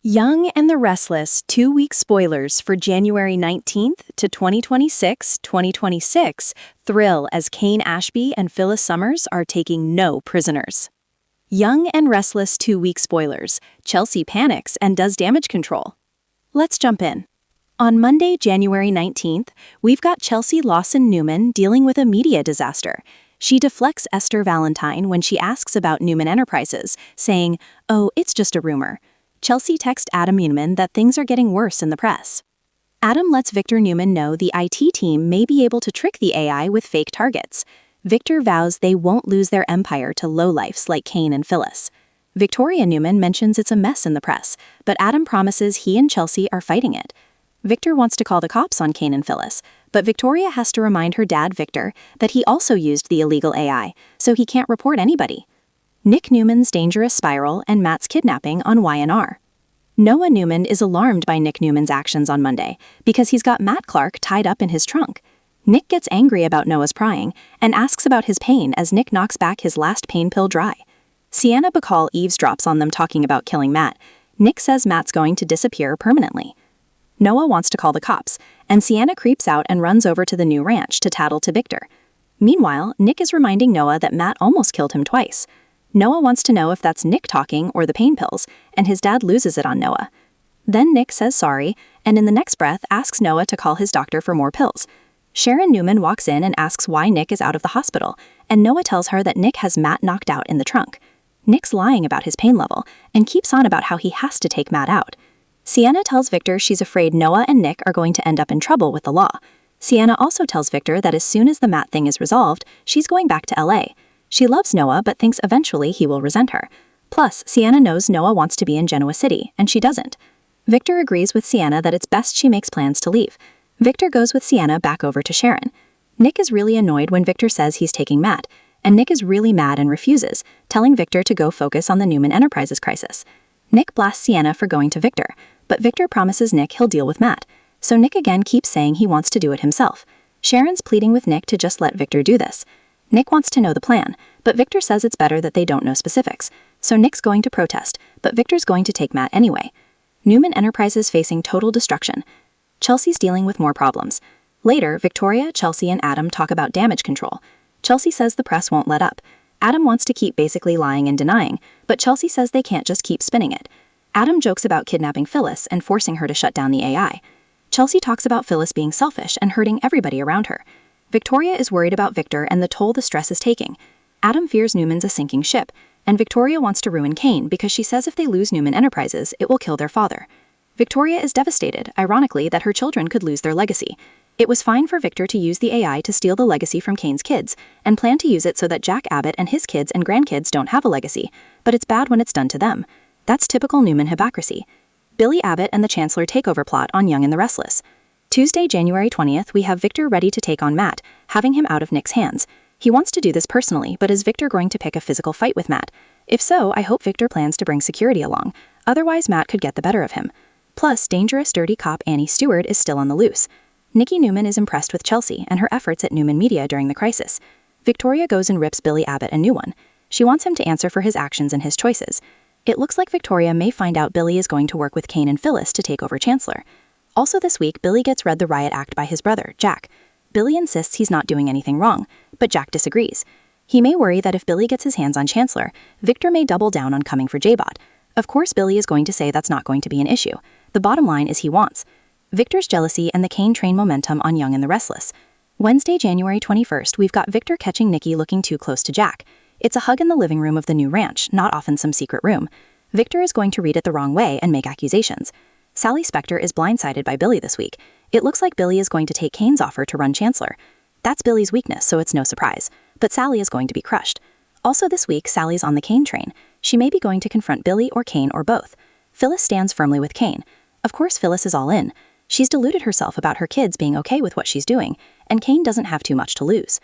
Young and the Restless 2-week spoilers for January 19th to 2026 thrill as Kane Ashby and Phyllis Summers are taking no prisoners. Young and Restless 2-week spoilers, Chelsea panics and does damage control. Let's jump in. On Monday, January 19th, we've got Chelsea Lawson-Newman dealing with a media disaster. She deflects Esther Valentine when she asks about Newman Enterprises, saying, "Oh, it's just a rumor." Chelsea texts Adam Newman that things are getting worse in the press. Adam lets Victor Newman know the IT team may be able to trick the AI with fake targets. Victor vows they won't lose their empire to lowlifes like Kane and Phyllis. Victoria Newman mentions it's a mess in the press, but Adam promises he and Chelsea are fighting it. Victor wants to call the cops on Kane and Phyllis, but Victoria has to remind her dad, Victor, that he also used the illegal AI, so he can't report anybody. Nick Newman's dangerous spiral and Matt's kidnapping on YNR. Noah Newman is alarmed by Nick Newman's actions on Monday because he's got Matt Clark tied up in his trunk. Nick gets angry about Noah's prying and asks about his pain as Nick knocks back his last pain pill dry. Sienna Bacall eavesdrops on them talking about killing Matt. Nick says Matt's going to disappear permanently. Noah wants to call the cops, and Sienna creeps out and runs over to the new ranch to tattle to Victor. Meanwhile, Nick is reminding Noah that Matt almost killed him twice. Noah wants to know if that's Nick talking or the pain pills, and his dad loses it on Noah. Then Nick says sorry, and in the next breath asks Noah to call his doctor for more pills. Sharon Newman walks in and asks why Nick is out of the hospital, and Noah tells her that Nick has Matt knocked out in the trunk. Nick's lying about his pain level, and keeps on about how he has to take Matt out. Sienna tells Victor she's afraid Noah and Nick are going to end up in trouble with the law. Sienna also tells Victor that as soon as the Matt thing is resolved, she's going back to LA. She loves Noah but thinks eventually he will resent her. Plus, Sienna knows Noah wants to be in Genoa City, and she doesn't. Victor agrees with Sienna that it's best she makes plans to leave. Victor goes with Sienna back over to Sharon. Nick is really annoyed when Victor says he's taking Matt, and Nick is really mad and refuses, telling Victor to go focus on the Newman Enterprises crisis. Nick blasts Sienna for going to Victor, but Victor promises Nick he'll deal with Matt, so Nick again keeps saying he wants to do it himself. Sharon's pleading with Nick to just let Victor do this. Nick wants to know the plan, but Victor says it's better that they don't know specifics, so Nick's going to protest, but Victor's going to take Matt anyway. Newman Enterprises facing total destruction. Chelsea's dealing with more problems. Later, Victoria, Chelsea, and Adam talk about damage control. Chelsea says the press won't let up. Adam wants to keep basically lying and denying, but Chelsea says they can't just keep spinning it. Adam jokes about kidnapping Phyllis and forcing her to shut down the AI. Chelsea talks about Phyllis being selfish and hurting everybody around her. Victoria is worried about Victor and the toll the stress is taking. Adam fears Newman's a sinking ship, and Victoria wants to ruin Kane because she says if they lose Newman Enterprises, it will kill their father. Victoria is devastated, ironically, that her children could lose their legacy. It was fine for Victor to use the AI to steal the legacy from Kane's kids, and plan to use it so that Jack Abbott and his kids and grandkids don't have a legacy, but it's bad when it's done to them. That's typical Newman hypocrisy. Billy Abbott and the Chancellor takeover plot on Young and the Restless. Tuesday, January 20th, we have Victor ready to take on Matt, having him out of Nick's hands. He wants to do this personally, but is Victor going to pick a physical fight with Matt? If so, I hope Victor plans to bring security along. Otherwise, Matt could get the better of him. Plus, dangerous dirty cop Annie Stewart is still on the loose. Nikki Newman is impressed with Chelsea and her efforts at Newman Media during the crisis. Victoria goes and rips Billy Abbott a new one. She wants him to answer for his actions and his choices. It looks like Victoria may find out Billy is going to work with Kane and Phyllis to take over Chancellor. Also this week, Billy gets read the riot act by his brother, Jack. Billy insists he's not doing anything wrong, but Jack disagrees. He may worry that if Billy gets his hands on Chancellor, Victor may double down on coming for J-Bot. Of course, Billy is going to say that's not going to be an issue. The bottom line is he wants. Victor's jealousy and the Kane train momentum on Young and the Restless. Wednesday, January 21st, we've got Victor catching Nikki looking too close to Jack. It's a hug in the living room of the new ranch, not off in some secret room. Victor is going to read it the wrong way and make accusations. Sally Spector is blindsided by Billy this week. It looks like Billy is going to take Kane's offer to run Chancellor. That's Billy's weakness, so it's no surprise. But Sally is going to be crushed. Also this week, Sally's on the Kane train. She may be going to confront Billy or Kane or both. Phyllis stands firmly with Kane. Of course, Phyllis is all in. She's deluded herself about her kids being okay with what she's doing, and Kane doesn't have too much to lose.